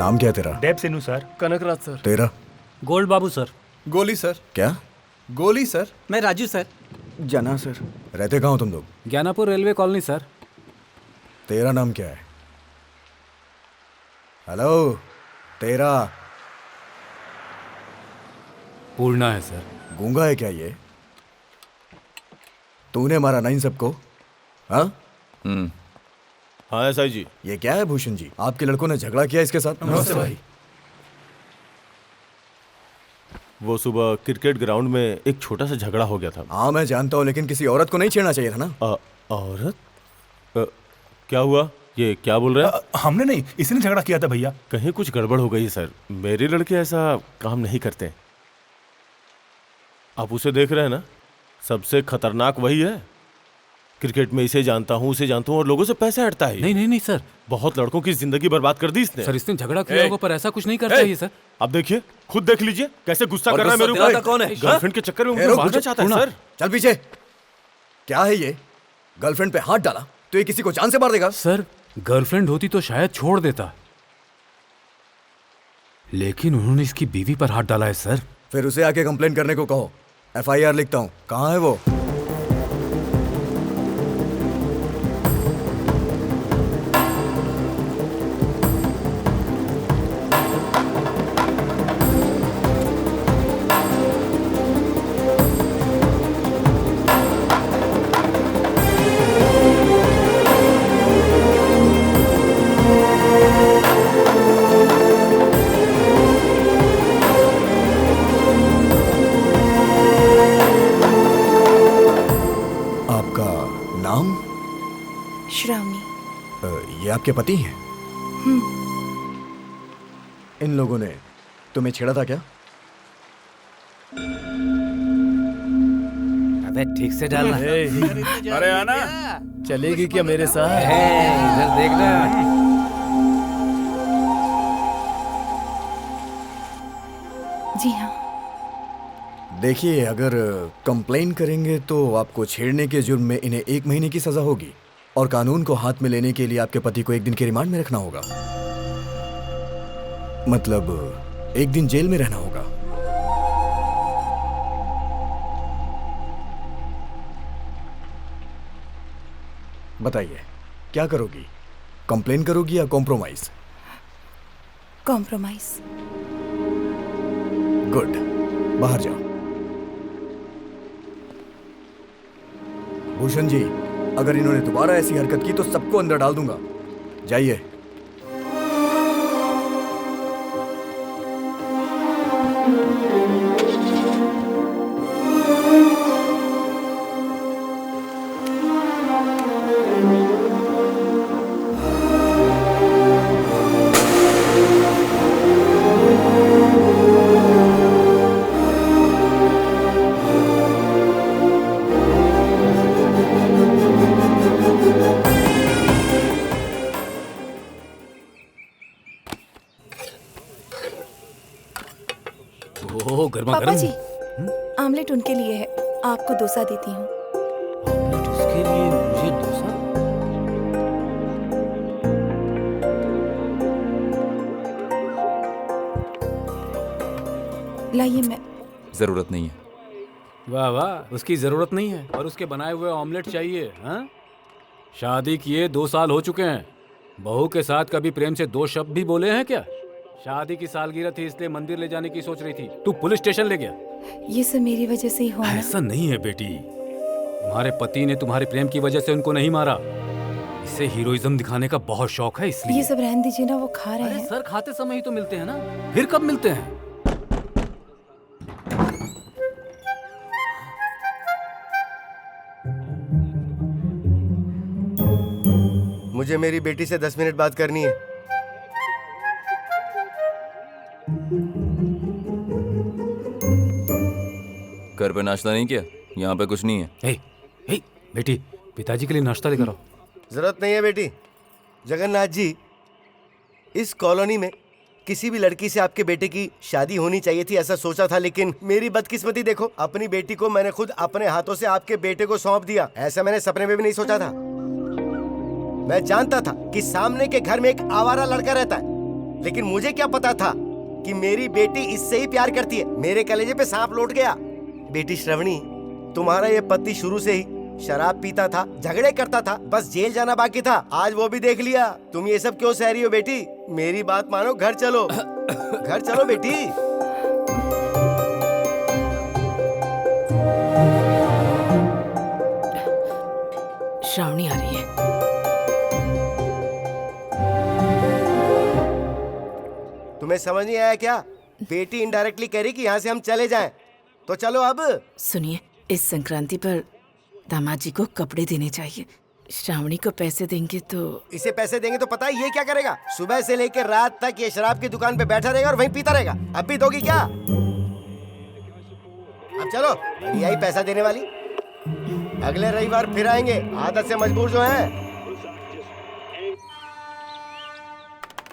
नाम क्या है तेरा? देव सिन्नू सर। कनकराज सर। तेरा? गोल्ड बाबू सर। गोली सर। क्या? गोली सर। मैं राजू सर। जना सर। रहते कहाँ हो तुम लोग? ज्ञानापुर रेलवे कॉलोनी सर। तेरा नाम क्या है? हेलो, तेरा? पूर्णा है सर। गूंगा है क्या ये? तूने मारा ना इन सबको? हाँ? हाँ एसआई जी। ये क्या है भूषण जी, आपके लड़कों ने झगड़ा किया इसके साथ? नमस्ते भाई। वो सुबह क्रिकेट ग्राउंड में एक छोटा सा झगड़ा हो गया था। हाँ मैं जानता हूँ, लेकिन किसी औरत को नहीं छेड़ना चाहिए था ना। औरत? क्या हुआ? ये क्या बोल रहे हैं? हमने नहीं, इसने झगड़ा किया था भैया। कहीं कुछ गड़बड़ हो गई है सर। मेरे लड़के ऐसा काम नहीं करते। आप उसे देख रहे हैं ना, सबसे खतरनाक वही है। क्रिकेट में इसे जानता हूँ, उसे जानता हूँ, और लोगों से पैसे हटता है। नहीं नहीं नहीं सर। बहुत लड़कों की जिंदगी बर्बाद कर दी इसने। सर इसने झगड़ा किया होगा, पर ऐसा कुछ नहीं करना चाहिए सर। अब देखिए, खुद देख लीजिए कैसे गुस्सा कर रहा है मेरे दिलाता ऊपर। कौन है? गर्लफ्रेंड के चक्कर में मुझे मारना चाहता है सर। चल पीछे। क्या है ये? गर्लफ्रेंड पे हाथ डाला तो ये किसी को जान से मार देगा? सर गर्लफ्रेंड होती तो शायद छोड़ देता, लेकिन उन्होंने इसकी बीवी पर हाथ डाला है सर। फिर उसे आके कंप्लेन करने को कहो, FIR लिखता हूँ। कहाँ है वो? श्रावणी। ये आपके पति हैं? इन लोगों ने तुम्हें छेड़ा था क्या? अबे ठीक से डालना। अरे आना। चलेगी क्या मेरे साथ? इधर देखना। जी हाँ। देखिए, अगर कंप्लेन करेंगे तो आपको छेड़ने के जुर्म में इन्हें 1 महीने की सजा होगी, और कानून को हाथ में लेने के लिए आपके पति को 1 दिन के रिमांड में रखना होगा। मतलब 1 दिन जेल में रहना होगा। बताइए क्या करोगी? कंप्लेन करोगी या कॉम्प्रोमाइज? कॉम्प्रोमाइज। गुड, बाहर जाओ। भूषण जी, अगर इन्होंने दोबारा ऐसी हरकत की तो सबको अंदर डाल दूंगा। जाइए। गर्मा पापा गर्म। जी, आमलेट उनके लिए है, आपको डोसा देती हूँ। ऑमलेट उसके लिए, मुझे डोसा? लाइए। मैं जरूरत नहीं है। वाह वाह, उसकी जरूरत नहीं है और उसके बनाए हुए ऑमलेट चाहिए। हाँ, शादी किए 2 साल हो चुके हैं, बहू के साथ कभी प्रेम से 2 शब्द भी बोले हैं क्या? शादी की सालगिरह थी इसलिए मंदिर ले जाने की सोच रही थी, तू पुलिस स्टेशन ले गया। ये सब मेरी वजह से ही हुआ ना। ऐसा नहीं है बेटी, तुम्हारे पति ने तुम्हारे प्रेम की वजह से उनको नहीं मारा। इसे हीरोइज्म दिखाने का बहुत शौक है, इसलिए। ये सब रहने दीजिए ना, वो खा रहे हैं। सर खाते समय ही तो मिलते हैं ना, फिर कब मिलते हैं? मुझे मेरी बेटी से 10 मिनट बात करनी है। घर पे नाश्ता नहीं किया? यहाँ पे कुछ नहीं है। हे, बेटी, पिताजी के लिए नाश्ता लेकर आओ। जरूरत नहीं है बेटी। जगन्नाथ जी, इस कॉलोनी में किसी भी लड़की से आपके बेटे की शादी होनी चाहिए थी, ऐसा सोचा था, लेकिन मेरी बदकिस्मती देखो, अपनी बेटी को मैंने खुद अपने हाथों से आपके बेटे को सौंप दिया। ऐसा मैंने सपने में भी नहीं सोचा था। मैं जानता था कि सामने के घर में एक आवारा लड़का रहता है, लेकिन मुझे क्या पता था कि मेरी बेटी इससे ही प्यार करती है। मेरे कलेजे पे सांप लौट गया। बेटी श्रवणी, तुम्हारा ये पति शुरू से ही शराब पीता था, झगड़े करता था, बस जेल जाना बाकी था। आज वो भी देख लिया। तुम ये सब क्यों सह रही हो बेटी? मेरी बात मानो, घर चलो। घर चलो बेटी। श्रावणी आ रही है। तुम्हें समझ नहीं आया क्या? बेटी इनडायरेक्टली कह रही कि यहाँ से हम चले जाएं। तो चलो अब। सुनिए, इस संक्रांति पर दामाद जी को कपड़े देने चाहिए। श्रावणी को पैसे देंगे तो इसे पैसे देंगे तो पता है ये क्या करेगा? सुबह से लेकर रात तक ये शराब की दुकान पे बैठा रहेगा और वहीं पीता रहेगा। अब भी दोगी क्या? अब चलो, यही पैसा देने वाली। अगले रविवार फिर आएंगे। आदत से मजबूर जो है।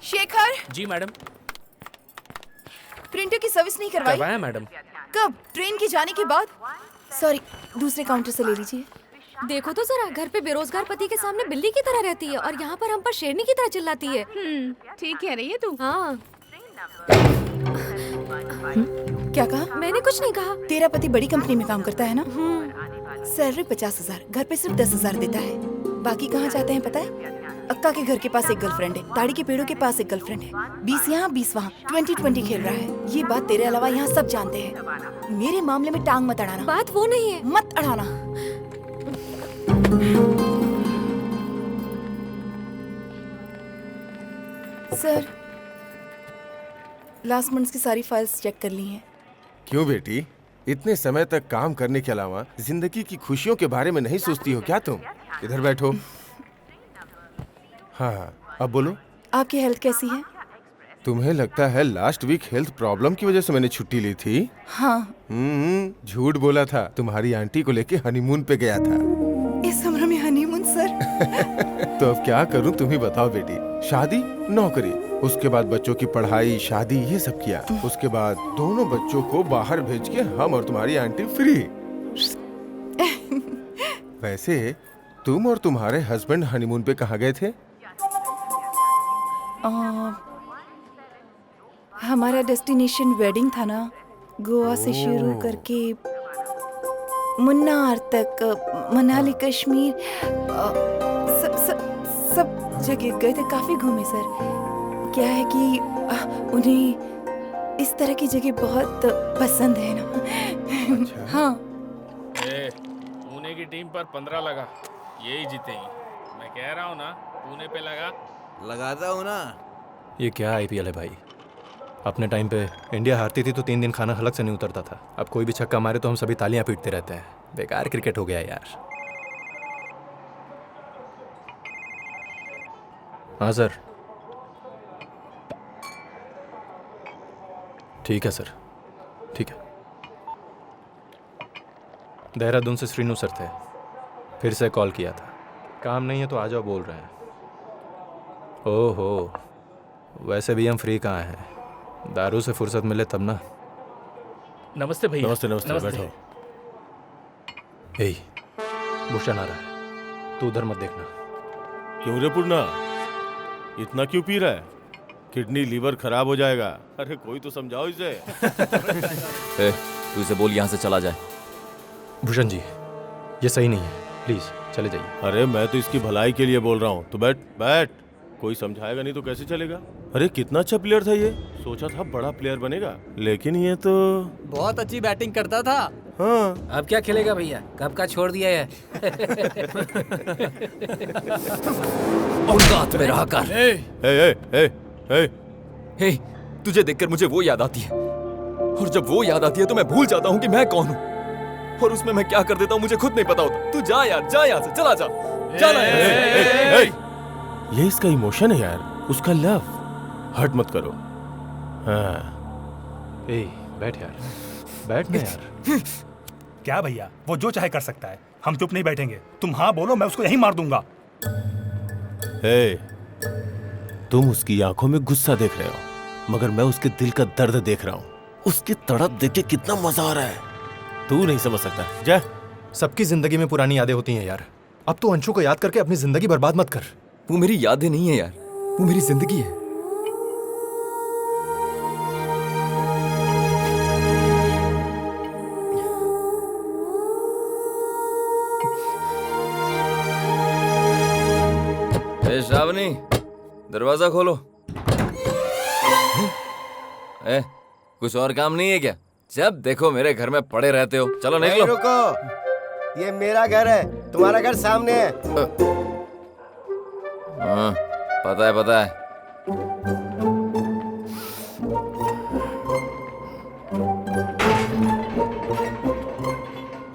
शेखर, जी मैडम। प्रिंटर की सर्विस नहीं करवाई? करवाया मैडम। कब? ट्रेन के जाने के बाद? सॉरी, दूसरे काउंटर से ले लीजिए। देखो तो जरा, घर पे बेरोजगार पति के सामने बिल्ली की तरह रहती है और यहाँ पर हम पर शेरनी की तरह चिल्लाती है। ठीक कह रही है तू। हाँ। क्या कहा? मैंने कुछ नहीं कहा। तेरा पति बड़ी कंपनी में काम करता है ना? सैलरी 50,000, घर पे सिर्फ 10,000 देता है। बाकी कहाँ जाते हैं पता है? अक्का के घर के पास एक गर्लफ्रेंड है, ताड़ी के पेड़ों के पास एक गर्लफ्रेंड है। 20 यहाँ 20 वहाँ, 20-20 खेल रहा है। ये बात तेरे अलावा यहाँ सब जानते हैं। मेरे मामले में टांग मत अड़ाना। बात वो नहीं है। मत अड़ाना। सर, लास्ट मंथ की सारी फाइल्स चेक कर ली हैं। क्यों बेटी, इतने समय तक काम करने के अलावा जिंदगी की खुशियों के बारे में नहीं सोचती हो क्या तुम? इधर बैठो। हाँ, अब बोलो। आपकी हेल्थ कैसी है? तुम्हें लगता है लास्ट वीक हेल्थ प्रॉब्लम की वजह से मैंने छुट्टी ली थी? हाँ। झूठ बोला था। तुम्हारी आंटी को लेके हनीमून पे गया था। इस उम्र में हनीमून सर? तो अब क्या करूं, तुम ही बताओ बेटी। शादी, नौकरी, उसके बाद बच्चों की पढ़ाई, शादी, ये सब किया। उसके बाद दोनों बच्चों को बाहर भेज के हम और तुम्हारी आंटी फ्री। वैसे तुम और तुम्हारे हस्बैंड हनीमून पे कहाँ गए थे? हमारा डेस्टिनेशन वेडिंग था ना, गोवा से शुरू करके मुन्नार तक, मनाली, कश्मीर, सब जगह गए थे। काफी घूमे सर। क्या है कि उन्हें इस तरह की जगह बहुत पसंद है ना। अच्छा। हाँ। पुणे की टीम पर 15 लगा, यही जीतेगी। मैं कह रहा हूँ ना, पुणे पे लगाता हूँ ना। ये क्या आईपीएल है भाई? अपने टाइम पे इंडिया हारती थी तो 3 दिन खाना हलक से नहीं उतरता था। अब कोई भी छक्का मारे तो हम सभी तालियां पीटते रहते हैं। बेकार क्रिकेट हो गया यार। हाँ सर। ठीक है सर, ठीक है। देहरादून से श्रीनु सर थे, फिर से कॉल किया था। काम नहीं है तो आ जाओ बोल रहे हैं। ओहो, वैसे भी हम फ्री कहाँ हैं? दारू से फुर्सत मिले तब ना। नमस्ते भैया। नमस्ते नमस्ते, बैठो। ए, भूषण आ रहा है, तू उधर मत देखना। क्यों रे पूर्णा, इतना क्यों पी रहा है? किडनी लीवर खराब हो जाएगा। अरे कोई तो समझाओ इसे। तू इसे बोल यहाँ से चला जाए। भूषण जी, ये सही नहीं है, प्लीज चले जाइए। अरे मैं तो इसकी भलाई के लिए बोल रहा हूँ। तो बैठ बैठ, कोई समझाएगा नहीं तो कैसे चलेगा? अरे कितना अच्छा प्लेयर था ये, सोचा था बड़ा प्लेयर बनेगा, लेकिन ये तो बहुत अच्छी बैटिंग करता था। हाँ। अब क्या खेलेगा भैया, कब का छोड़ दिया है। औकात में रहा कर। हे, तुझे देखकर मुझे वो याद आती है, और जब वो याद आती है तो मैं भूल जाता हूँ कि मैं कौन हूँ, और उसमें मैं क्या कर देता हूँ मुझे खुद नहीं पता होता। तू जा यार, जा यहाँ से, चला जा, चला यार। ये इसका इमोशन है यार, उसका लव। हर्ट मत करो। हाँ। ए, बैठ यार, बैठ ना यार। क्या भैया, वो जो चाहे कर सकता है, हम चुप नहीं बैठेंगे। तुम हाँ बोलो, मैं उसको यहीं मार दूंगा। तुम उसकी आंखों में गुस्सा देख रहे हो, मगर मैं उसके दिल का दर्द देख रहा हूँ। उसकी तड़प देख के कितना मजा आ रहा है, तू नहीं समझ सकता। जा। सबकी जिंदगी में पुरानी यादें होती हैं यार। अब तू अंशु को याद करके अपनी जिंदगी बर्बाद मत कर। वो मेरी यादें नहीं है यार, वो मेरी जिंदगी है। दरवाजा खोलो। कुछ और काम नहीं है क्या? जब देखो मेरे घर में पड़े रहते हो। चलो नहीं निकलो। रुको, ये मेरा घर है, तुम्हारा घर सामने है। हाँ, पता है पता है।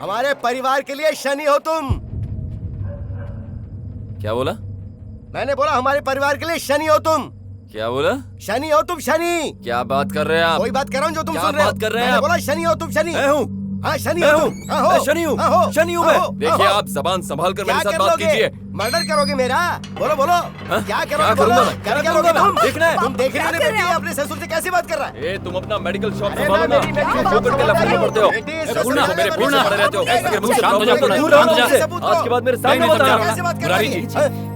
हमारे परिवार के लिए शनि हो तुम। क्या बोला? मैंने बोला हमारे परिवार के लिए शनि हो तुम। क्या बोला? शनि हो तुम, शनि। क्या बात कर रहे हैं आप? वही बात कर रहा हूँ जो तुम क्या सुन रहे हो। बात कर रहे हैं मैंने आप? बोला शनि हो तुम, शनि। मैं हूँ। हाँ शनि मैं हो हूँ। तुम। हाँ, हो। मैं शनि हूँ। हाँ, हो। शनि हूँ हाँ, मैं। हो। देखिए हाँ, हो। आप जबान संभाल कर मेरे क्या साथ कर बात लोगे? कीजिए। मर्डर करोगे मेरा? बोलो बोलो। क्या करोगे? करूंगा मैं? क्या क्या करोगे करूंगा तुम? मैं? देखना है। तुम देख रहे हो ना बेटी अपने ससुर से कैसी बात कर रहा है? ए, तुम अपना मेडिकल शॉप अरे संभालो मैं ना। मेरी मेडिकल क्यों शॉप करके संभाल लफड़े रही हूँ। करते हो? बेटी, इस पूर्णा, ससुर मेरे से पूर्णा बड़े पड़े रहते हो। बड़े ऐसे मुझसे शांत हो जाओ, दूर शांत रहो हो मुझसे। जाओ। आज के बाद मेरे सामने मत आना। कैसे बात कर मुरारी रही जी। है?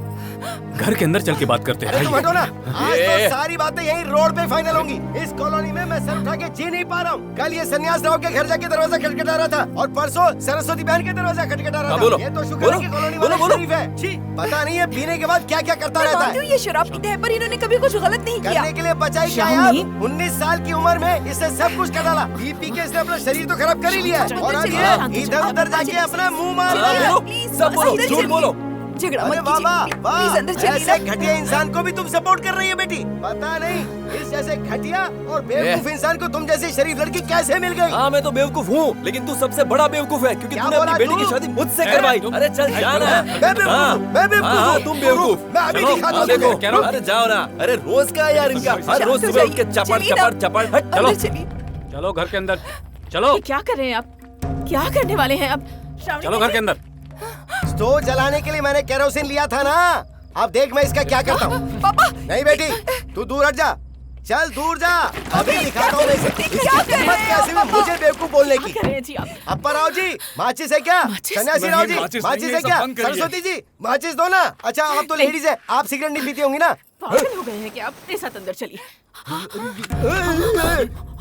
घर के अंदर चल के बात करते हैं। अरे तुम हटो ना। आज ए। तो सारी बातें यही रोड पे फाइनल होंगी। इस कॉलोनी में मैं सर उठा के जी नहीं पा रहा हूँ। कल ये सन्यास राव के घर जाके दरवाजा खटखटा रहा था और परसों सरस्वती बहन के दरवाजा खटखटा रहा था। बोलो। ये तो शुक्र बोलो। है कि कॉलोनी बोलो, वाला बोलो। शरीफ है। छी, पता नहीं है पीने के बाद क्या क्या करता रहता है। ये शराब की तह पर इन्होंने कभी कुछ गलत नहीं किया। करने के लिए बचाई क्या यार? 19 साल की उम्र में इसने सब कुछ कर डाला। पी के इसने अपना शरीर तो खराब कर ही लिया है। और अब ये इधर उधर जाके अपना मुंह मार रहा है। सब बोलो, झूठ बोलो। झगड़ा अरे मत वाह वाह कीजिए। वाह, प्लीज अंदर चलिए ऐसे ना। घटिया इंसान को भी तुम सपोर्ट कर रही है बेटी। पता नहीं इस जैसे घटिया और बेवकूफ इंसान को तुम जैसी शरीफ लड़की कैसे मिल गई। हाँ मैं तो बेवकूफ हूँ, लेकिन तू सबसे बड़ा बेवकूफ है क्योंकि क्या तूने अपनी बोला बेटी तू? की शादी मुझसे करवाई। अरे चल जाना। मैं बेवकूफ हाँ, तुम बेवकूफ। मैं अभी दिखाता हूँ देखो तुझे। अरे जाओ ना। अरे रोज का है यार इनका। हर रोज सुबह उठ के चपड़ चपड़ चपड़। हट, चलो चलो घर के अंदर चलो। क्या कर रहे हैं आप? क्या करने वाले हैं अब? श्रावणी चलो घर के अंदर। स्टोव जलाने के लिए मैंने केरोसिन लिया था ना। अब देख मैं इसका क्या करता हूँ। पापा नहीं बेटी तू दूर हट जा। चल दूर जा। अभी दिखाता हूँ मैं इसे। इसकी हिम्मत कैसे हुई मुझे बेवकूफ बोलने की। कर रहे हैं जी आप? अप्पा राव जी माचिस है क्या? सन्यासी राव जी माचिस है क्या? सरस्वती जी माचिस दो ना। अच्छा आप तो लेडीज है, आप सिगरेट नहीं पीती होंगी ना? पागल हो गए हैं क्या? अपने साथ अंदर चलिए।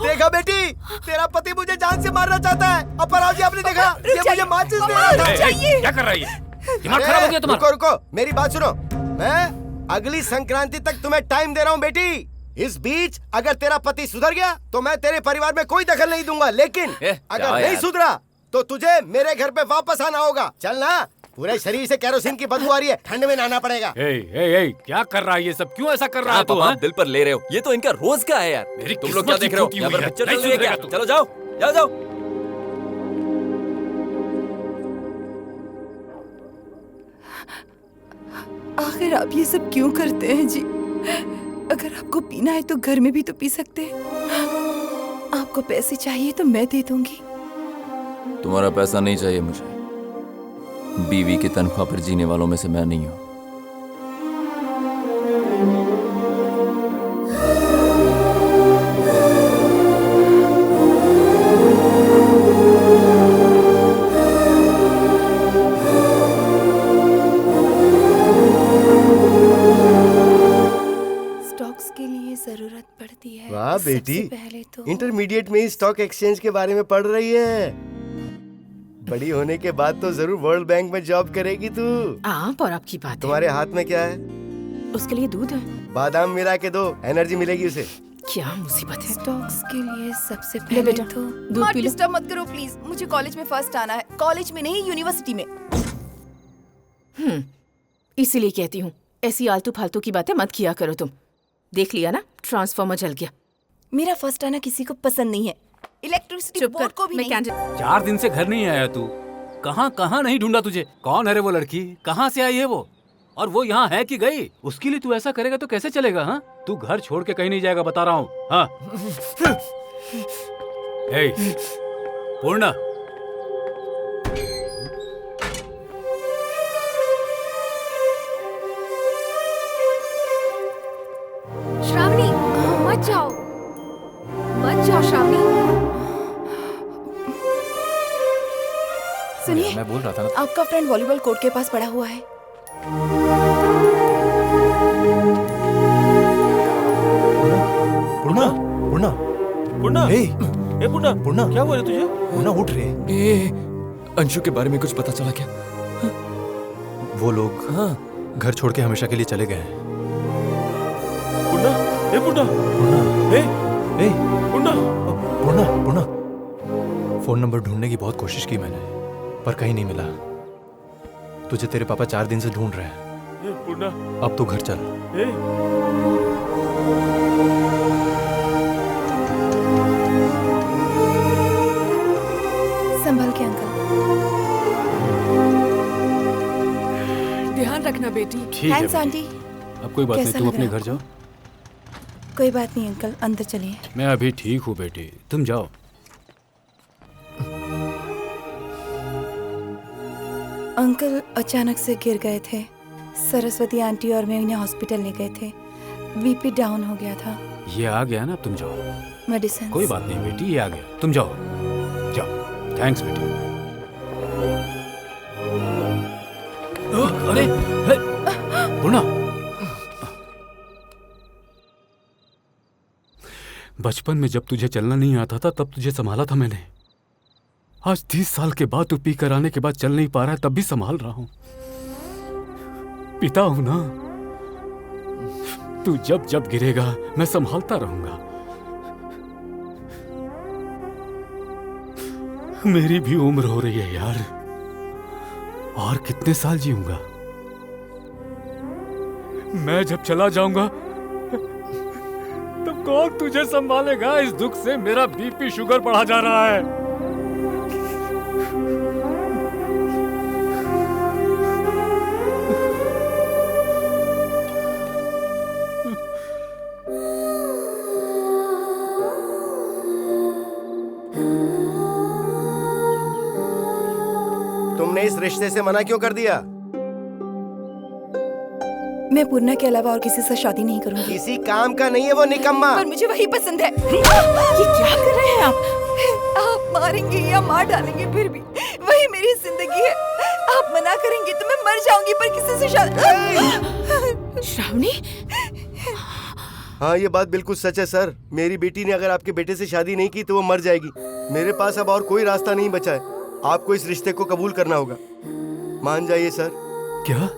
देखा बेटी तेरा पति मुझे जान से मारना चाहता है। अप्पा राव जी आपने देखा ये मुझे माचिस दे रहा था। क्या कर रही है? दिमाग खराब हो गया तुम्हारा? रुको रुको मेरी बात सुनो। मैं अगली संक्रांति तक तुम्हें टाइम दे रहा हूँ बेटी। इस बीच अगर तेरा पति सुधर गया तो मैं तेरे परिवार में कोई दखल नहीं दूंगा, लेकिन अगर नहीं सुधरा तो तुझे मेरे घर पे वापस आना होगा। चल ना। पूरे शरीर से केरोसिन की बदबू आ रही है, ठंड में नहाना पड़ेगा। क्या कर रहा है ये सब? क्यों ऐसा कर रहा है तू? आप दिल पर ले रहे हो, ये तो इनका रोज का है यार। तुम लोग क्या देख रहे हो? यहाँ पर पिक्चर चल रही है क्या? चलो जाओ जाओ जाओ। आखिर आप ये सब क्यों करते हैं जी? अगर आपको पीना है तो घर में भी तो पी सकते हैं। आपको पैसे चाहिए तो मैं दे दूंगी। तुम्हारा पैसा नहीं चाहिए मुझे। बीवी की तनख्वाह पर जीने वालों में से मैं नहीं हूँ। स्टॉक्स के लिए जरूरत पड़ती है। वाह बेटी सबसे पहले तो इंटरमीडिएट में ही स्टॉक एक्सचेंज के बारे में पढ़ रही है। बड़ी होने के बाद तो जरूर वर्ल्ड बैंक में जॉब करेगी तू। आप और आपकी बात। तुम्हारे हाथ में क्या है? उसके लिए दूध है। बादाम मिला के दो, एनर्जी मिलेगी उसे। क्या मुसीबत है? स्टॉक्स के लिए सबसे पहले बेटा, तो दूध पी लो। डिस्टर्ब मत करो प्लीज। मुझे कॉलेज में फर्स्ट आना है। कॉलेज में नहीं, यूनिवर्सिटी में। इसीलिए कहती हूँ ऐसी आलतू फालतू की बातें मत किया करो तुम। देख लिया ना, ट्रांसफार्मर जल गया। मेरा फर्स्ट आना किसी को पसंद नहीं है। इलेक्ट्रिसिटी बोर्ड को भी नहीं। 4 दिन से घर नहीं आया तू। कहाँ कहाँ नहीं ढूंढा तुझे। कौन है रे वो लड़की? कहाँ से आई है वो? और वो यहाँ है कि गई? उसके लिए तू ऐसा करेगा तो कैसे चलेगा? हाँ, तू घर छोड़ के कहीं नहीं जाएगा, बता रहा हूँ। हाँ पूर्णा, श्रावणी मत जाओ, मत जाओ श्रावणी। सुनिए, मैं बोल रहा था ना। आपका फ्रेंड वॉलीबॉल कोर्ट के पास पड़ा हुआ है। पूर्णा, पूर्णा, पूर्णा, पूर्णा, पूर्णा, क्या हुआ रे तुझे? पूर्णा उठ रे। अंशु के बारे में कुछ पता चला क्या? वो लोग घर छोड़ के हमेशा के लिए चले गए हैं। पुन्ना, ए पुन्ना, ए पुन्ना, पूर्णा, पूर्णा, फोन नंबर ढूंढने की बहुत कोशिश की मैंने, पर कहीं नहीं मिला। तुझे तेरे पापा 4 दिन से ढूंढ रहे हैं। पुन्ना, अब तू घर चल। संभल के अंकल। ध्यान रखना बेटी। ठीक है थैंक्स आंटी। अब कोई बात नहीं, कैसा तुम लग अपने रहा घर जाओ। कोई बात नहीं अंकल, अंदर चलिए। मैं अभी ठीक हूँ बेटी, तुम जाओ। अंकल अचानक से गिर गए थे। सरस्वती आंटी और मैं उन्हें हॉस्पिटल ले गए थे। बीपी डाउन हो गया था। ये आ गया ना, अब तुम जाओ। मेडिसिन। कोई बात नहीं बेटी, ये आ गया, तुम जाओ जाओ। थैंक्स बेटी। अरे पूर्णा, बचपन में जब तुझे चलना नहीं आता था तब तुझे संभाला था मैंने। आज 30 साल के बाद तू पी कर आने के बाद चल नहीं पा रहा है, तब भी संभाल रहा हूं। पिता हूं ना, तू जब जब गिरेगा मैं संभालता रहूंगा। मेरी भी उम्र हो रही है यार, और कितने साल जीऊंगा। मैं जब चला जाऊंगा तब कौन तुझे संभालेगा? इस दुख से मेरा बीपी शुगर बढ़ा जा रहा है। तुमने इस रिश्ते से मना क्यों कर दिया? मैं पूर्णा के अलावा और किसी से शादी नहीं करूंगी। किसी काम का नहीं है वो निकम्मा। पर मुझे वही पसंद है। ये क्या कर रहे हैं आप मारेंगे या मार डालेंगे, फिर भी वही मेरी जिंदगी है। आप मना करेंगे तो मैं मर जाऊंगी, पर किसी से शादी। श्रावणी, हाँ ये बात बिल्कुल सच है सर। मेरी बेटी ने अगर आपके बेटे से शादी नहीं की तो वो मर जाएगी। मेरे पास अब और कोई रास्ता नहीं बचा है। आपको इस रिश्ते को कबूल करना होगा। मान जाइए सर। क्या?